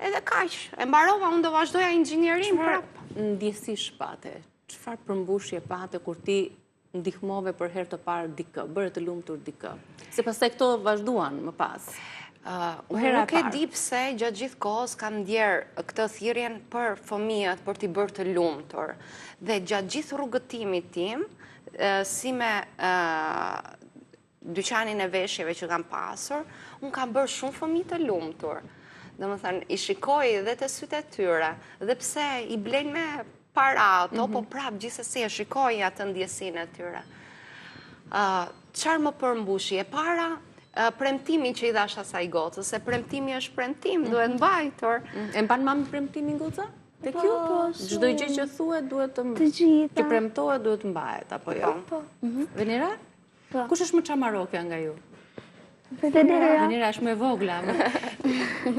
Edhe kaq, e mbarova, unë do vazhdoja inxhinierim prapë. Ndjesi shpate, çfarë përmbushje pate kur ti ndihmove për herë të parë dikë, bëre të lumtur dikë? Se pastaj këto vazhduan më pas. Unë nuk e di pse gjatë gjithë kohës kam ndjerë këtë thirrjen për fëmijët, për t'i bërë të lumtur. Dhe gjatë gjithë rrugëtimit tim, si me dyqanin e veshjeve që kam pasur, unë kam bërë shumë fëmijë të lumtur. Domethënë, i shikoj dhe të sytë e tyre, dhe pse i blejnë me para ato, po prapë gjithsesi e shikoj atë ndjesinë e tyre. Çfarë më përmbushi? E para, premtimi që i dhash asaj gocës, se premtimi është premtim, duhet mbajtur. E mban mami premtimin goca? Tek ju? Çdo gjë që thuhet duhet të gjitha. Që premtohet duhet mbahet, apo jo? Po. Venera? Kush është më çamarokja nga ju? Venera. Venera është më e vogla.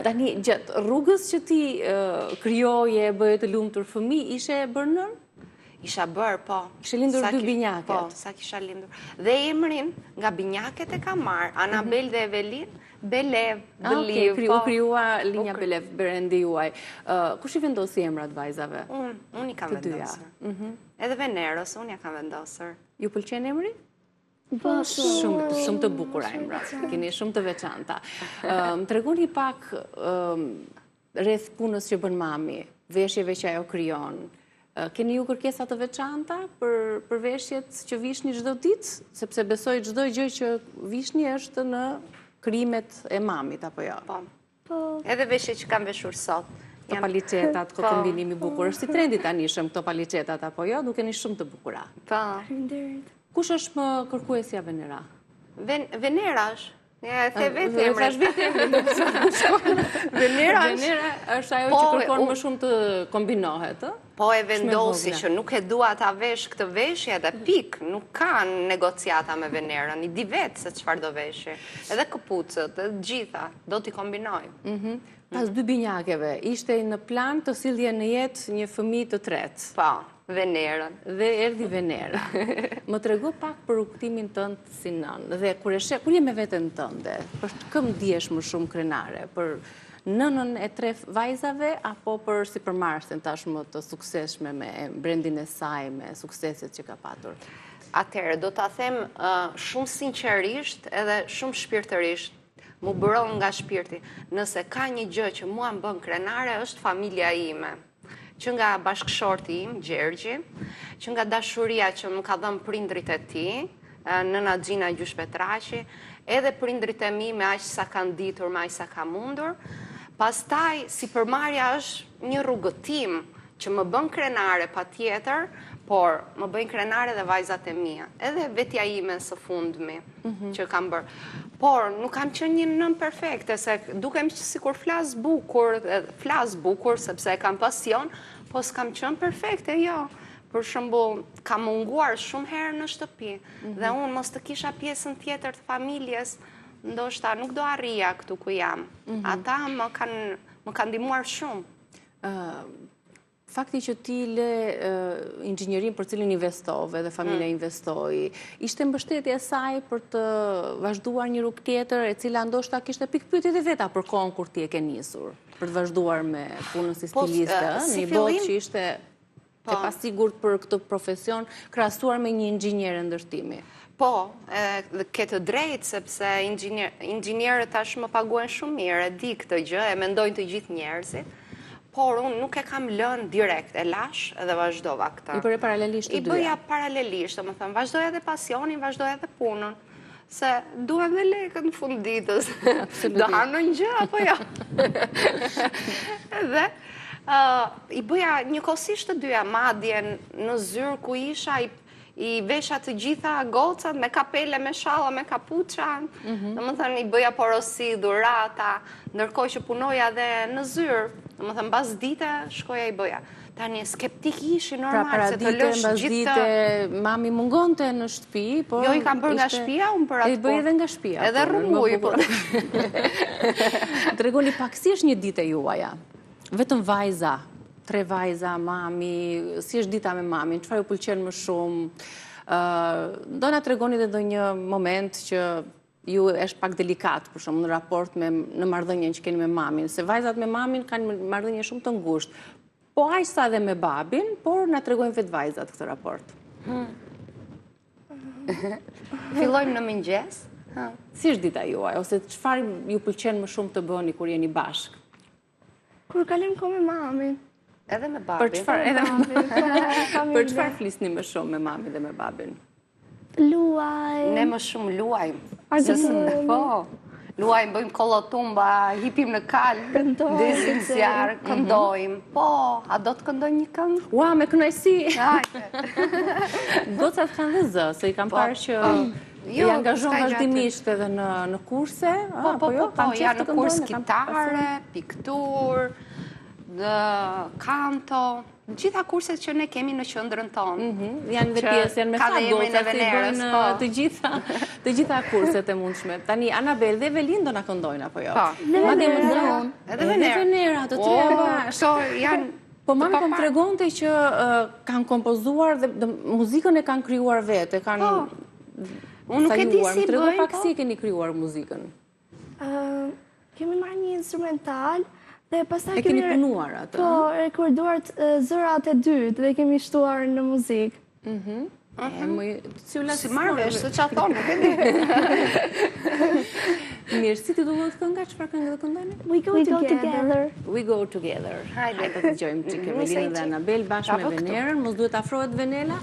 Tani, gjatë rrugës që ti krijoje, bëje të lumtur fëmijë, ishe bërë nën? Isha bërë, po. Ishe lindur 2 binjaket? Po, sa kisha lindur. Dhe emrin nga binjaket e ka marë, Anabel dhe Evelin, Belev, Beliv. U krijua linja Belev, berendi juaj. Kush i vendosi emrat vajzave? Unë i kam vendosur. Edhe Venerës, unë ja kam vendosur. Ju pëlqen emri? Po, Shumë të bukura emrat, keni shumë të veçanta. Më tregoni pak rreth punës që bën mami, veshjeve që ajo krijon. Keni ju kërkesa të veçanta për veshjet që vishni çdo ditë, sepse besoj çdo gjë që vishni është në krijimet e mamit apo jo? Po. Edhe veshjet që kam veshur sot. Këto paliçetat, këto kombinimi bukur, është si trendi tanishëm këto paliçetat apo jo? Dukeni shumë të bukura. Po. Faleminderit. Kush është më kërkuesja Venera? Venera është. Ja, the vetë emrin. Thash vetë emrin. Venera është ajo që kërkon më shumë të kombinohet, ë? Po e vendosi që nuk e dua ta vesh këtë veshje dhe pik, nuk ka negociata me Venerën, i di vetë se çfarë do veshje. Edhe këpucët, edhe gjitha, do t'i kombinoj. Pas 2 binjakeve, ishte në plan të sillje në jetë një fëmijë të tretë. Po, Venerën. Dhe erdhi Venera. Më trego pak për rrugtimin tënd si nën. Dhe kur je me veten tënde, për kë ndihesh më shumë krenare? Për nënën e 3 vajzave apo për sipërmarrësen tashmë të suksesshme me brendin e saj, me sukseset që ka patur? Atëherë, do ta them shumë sinqerisht edhe shumë shpirtërisht, mu bëron nga shpirti. Nëse ka një gjë që mua më bën krenare, është familja ime. Që nga bashkëshorti im, Gjergji, që nga dashuria që më ka dhënë prindrit e tij, nëna Gjina Gjush Petraqi, edhe prindrit e mi me aq sa kanë ditur, me aq sa ka mundur. Pastaj, sipërmarrja është një rrugëtim që më bën krenare patjetër, por më bëjnë krenare dhe vajzat e mia, edhe vetja ime së fundmi që kam bërë. Por nuk kam qenë një nën perfekte, se dukem sikur flas bukur sepse kam pasion, po s'kam qenë perfekte, jo. Për shembull, kam munguar shumë herë në shtëpi, dhe unë mos të kisha pjesën tjetër të familjes, ndoshta nuk do arrija këtu ku jam. Ata më kanë ndihmuar shumë. Fakti që ti le inxhinierin për cilin investove dhe familja investoi, ishte mbështetje e saj për të vazhduar një rrugë tjetër e cila ndoshta kishte pikpyetjet e veta për kohën kur ti e ke nisur, për të vazhduar me punën si stiliste, një botë që ishte e pasigurt për këtë profesion, krahasuar me një inxhinier ndërtimi. Po, ke të drejtë, sepse inxhinierët tashmë paguhen shumë mirë, e di këtë gjë, e mendojnë të gjithë njerëzit. Por unë nuk e kam lënë direkt, e lash edhe vazhdova këtë. I bëre paralelisht të dyja? I bëja paralelisht, më thëmë, vazhdoja edhe pasionin, vazhdoja edhe punën. Se dua dhe lekët në fund ditës. Do hanë në gjë, apo jo? Edhe, i bëja njëkohësisht të dyja, madje në zyrë ku isha, i vesha të gjitha gocat, me kapele, me shalla, me kapuça. Dhe më thënë, i bëja porosi, dhurata, ndërkohë që punoja dhe në zyrë. Dhe më thënë, bas dite, shkoja i bëja. Tani, skeptik ishi normal, se të lësh gjithë të... Mami mungonte në shtëpi, por... Jo, i kam bërë nga shtëpia, unë për atë e bëj edhe nga shtëpia. Edhe rrumuj, po. Tregoni pak, si është një ditë e juaja? Vetëm vajza, 3 vajza, mami, si është dita me mamin, çfarë ju pëlqen më shumë? Do na tregoni edhe ndonjë moment që ju është pak delikat, për shumë, në raport në marrëdhënien që keni me mamin, se vajzat me mamin kanë marrëdhënie shumë të ngushtë. Po aq sa edhe me babin, por na tregojnë vetë vajzat këtë raport. Fillojmë në mëngjes. Si është dita juaj, ose çfarë ju pëlqen më shumë të bëni kur jeni bashkë? Kur kalim kohë me mamin. Edhe me babin. Për çfarë flisni më shumë me mamin dhe me babin? Luaj. Ne më shumë luajmë. Argëtojmë. Po, luajmë, bëjmë kollotumba, hipim në kalë, disim zjarë, këndojmë. Po, a do të këndoj një këngë? Ua, me kënaqësi. Hajde. Gocat kanë dhe zë, se i kam parë që i angazhon vazhdimisht edhe në kurse. Po, janë në kurs kitare, piktur, kanto, gjitha kurset që ne kemi në qendrën tonë. Janë dhe pjesë, janë me sa goca si bëjnë të gjitha kurset e mundshme. Tani, Anabel dhe Evelin do na këndojnë, apo jo? Edhe Venera, të treja bashkë. Po mami po më tregonte që kanë kompozuar dhe muzikën e kanë krijuar vetë, kanë unë nuk e di si bëjnë. Më pak po. si keni krijuar muzikën? Kemi marrë një instrumental dhe pastaj e keni punuar atë? Po, rekorduar zërat e dytë dhe kemi shtuar në muzikë. Si marrësh, se që thonë, nuk e di. Mirë, si titullohet kënga, çfarë këngë do këndoni? We go together. We go together. Hajde të dëgjojmë çik Evelinën dhe Anabel bashkë me Venerën. Mos duhet afrohet Venela.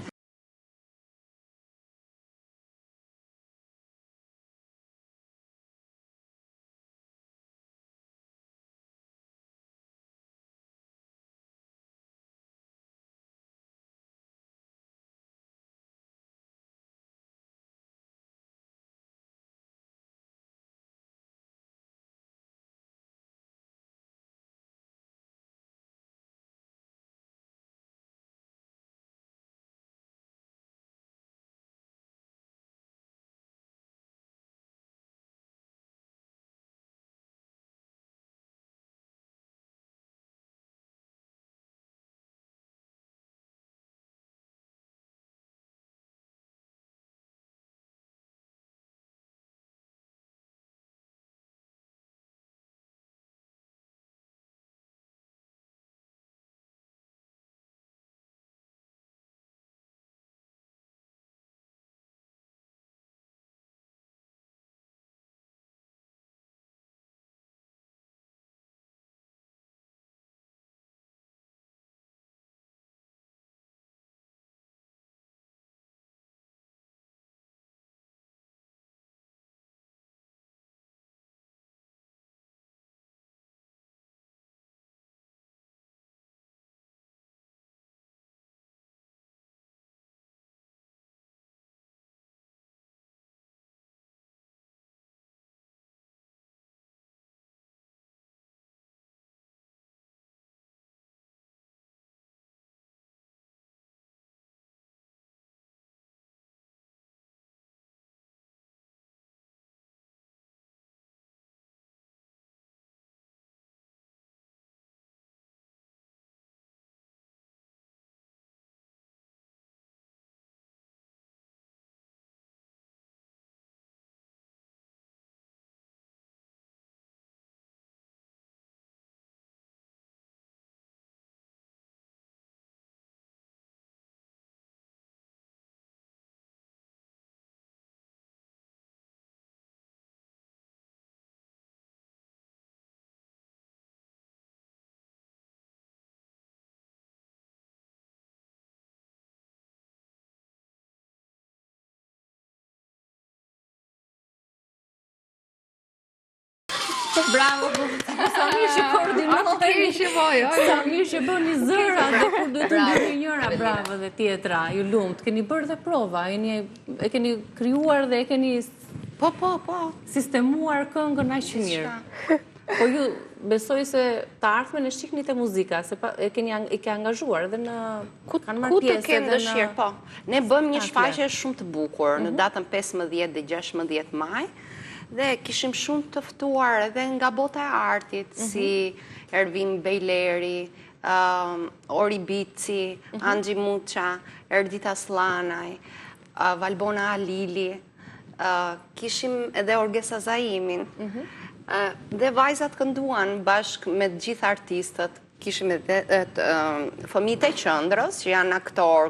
Bravo, sa mirë që koordinoheni. Sa mirë që bëni zëra dhe kur duhet të bëni njëra, bravo dhe tjetra. Ju lumt, keni bërë dhe prova, e keni krijuar dhe e keni sistemuar këngën aq mirë. Po ju besoj se të ardhmen e shikni te muzika, se i ke angazhuar edhe në kanë marrë pjesë. Ku të kemë dëshirë, po. Ne bëmë një shfaqje shumë të bukur në datën 15 dhe 16 maj, dhe kishim shumë të ftuar edhe nga bota e artit, si Ervin Bejleri, Ori Bici, Anxhi Muça, Erdita Slanaj, Valbona Alili, kishim edhe Orgesa Zaimin, dhe vajzat kënduan bashkë me gjithë artistët. Kishim edhe fëmijët e qendrës, që janë aktor,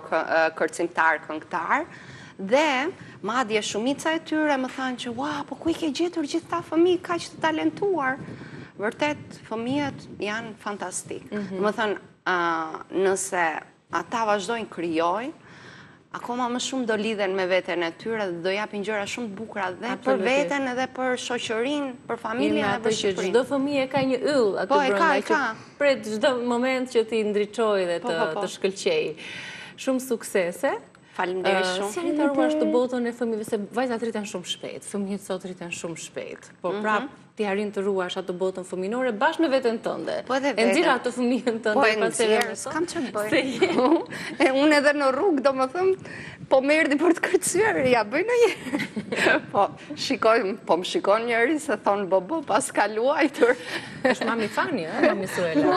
kërcimtar, këngëtar, dhe madje shumica e tyre më thanë që "Ua, po ku i ke gjetur gjithë ta fëmijë kaq të talentuar?" Vërtet, fëmijët janë fantastik. Më thënë, nëse ata vazhdojnë krijojnë, akoma më shumë do lidhen me veten e tyre dhe do japin gjëra shumë të bukura dhe për veten edhe për shoqërinë, për familjen e për Shqipërinë. Çdo fëmijë ka një yll aty brenda që pret çdo moment që ti ndriçoj dhe të shkëlqej. Shumë suksese. Faleminderit shumë. Si të ruash të botën e fëmijëve, se vajzat rriten shumë shpejt, fëmijët sot rriten shumë shpejt. Po prap ti arrin të ruash atë botën fëminore bashkë me veten tënde. Po edhe e nxjerr atë fëmijën tënde pas herë. S'kam ç'të bëj. Unë edhe në rrugë domethënë po më erdhi për të kërcyer, ja bëj ndonjëherë. Po më shikon njëri se thon bobo pas ka luajtur. Është mami Fani, mami Suela.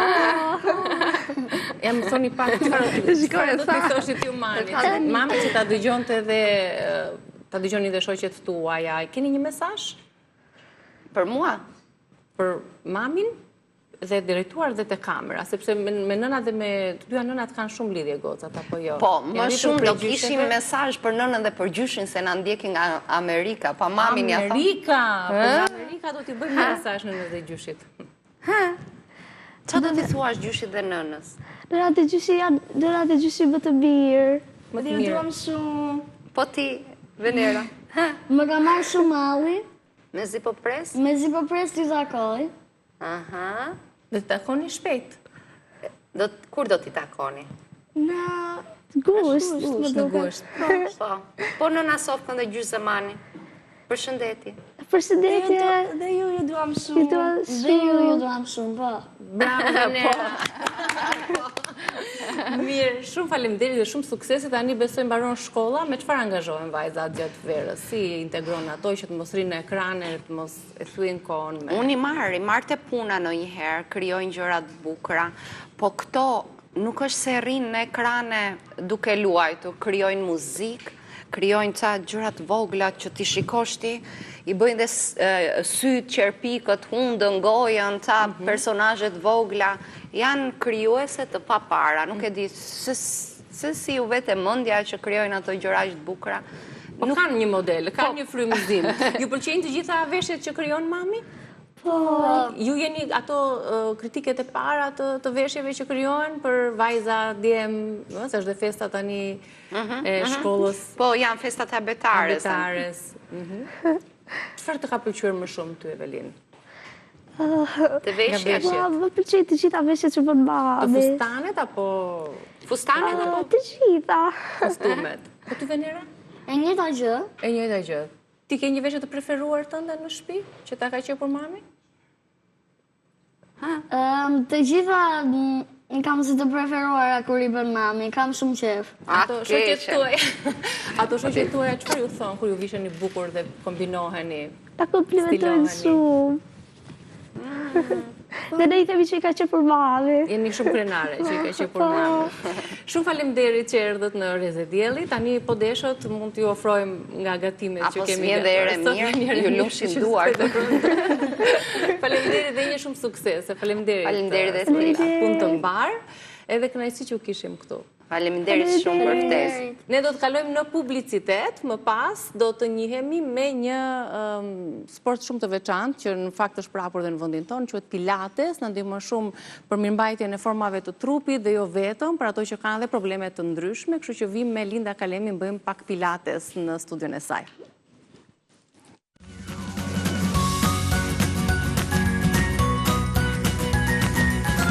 Ja më thoni pak çfarë do të thoshit ju Mani. Mami që ta dëgjonte dhe ta dëgjoni dhe shoqet tuaja, keni një mesazh? Për mua? Për mamin dhe drejtuar dhe te kamera, sepse me nënat dhe me të dyja nënat kanë shumë lidhje gocat, apo jo? Po, më shumë do kishim mesazh për nënën dhe për gjyshin se na ndjekin nga Amerika, pa mamin ja thon. Amerika! Për Amerika do t'i bëjmë një mesazh nënës dhe gjyshit. Çfarë do t'i thuash gjyshit dhe nënës? Nënat e gjyshi më të mirë. Më të mirë. Shumë. Po ti, Venera. Më ka marrë shumë malli. Me zi po pres? Me zi po pres t'i takoj. Aha. Dhe të takoni shpejt. Kur do t'i takoni? Në gusht. Në gusht. Po nëna Sofkën dhe gjysë Zemani. Përshëndetje. Përshëndetje. Dhe ju duam shumë. Dhe ju duam shumë, po. Bravo, Venera. Mirë, shumë faleminderit dhe shumë suksese. Tani besoj mbaron shkolla, me çfarë angazhohen vajzat gjatë verës? Si integron ato që të mos rinë në ekrane, të mos e thyen kohën me? Unë i marr te puna ndonjëherë, krijojnë gjëra të bukura, po këto nuk është se rinë në ekrane duke luajtur, krijojnë muzikë, krijojnë ca gjëra të vogla që ti shikosh ti, i bëjnë dhe syt, qerpikët, hundën, gojën, ca personazhe të vogla, janë krijuese të papara, nuk e di se si ju vetë mendja që krijojnë ato gjëra të bukura. Po kanë një model, kanë një frymëzim. Ju pëlqejnë të gjitha veshjet që krijon mami? Po. Ju jeni ato kritiket e para të veshjeve që krijohen për vajza, djem, se është dhe festa tani e shkollës. Po, janë festat e abetares. Çfarë të ka pëlqyer më shumë ty, Evelin? Të veshjet? Më pëlqej të gjitha veshjet që bën mami. Të fustanet apo fustanet apo të gjitha? Kostumet. Po ty, Venera? E njëjta gjë. E njëjta gjë. Ti ke një veshje të preferuar tënde në shtëpi që ta ka qepur mami? Të gjitha kam si të preferuara kur i bën mami, kam shumë qef. Ato shoqet tuaja çfarë ju thon kur ju visheni bukur dhe kombinoheni? Ta komplimentojnë shumë. Dhe ne i themi që i ka qepur mami. Jeni shumë krenare që i ka qepur mami. Shumë faleminderit që erdhët në Rrezë Dielli. Tani po deshët mund t'ju ofrojmë nga gatimet që kemi gatuar. Apo s'mjen dhe mirë, ju lumshin duart. Faleminderit dhe një shumë suksese. Faleminderit. Faleminderit dhe punë të mbar. Edhe kënaqësi që u kishim këtu. Faleminderit shumë për ftesën. Ne do të kalojmë në publicitet, më pas do të njihemi me një sport shumë të veçantë që në fakt është prapur dhe në vendin tonë, quhet Pilates, na ndihmon shumë për mirëmbajtjen e formave të trupit dhe jo vetëm për ato që kanë dhe probleme të ndryshme, kështu që vim me Linda Kalemi bëjmë pak Pilates në studion e saj.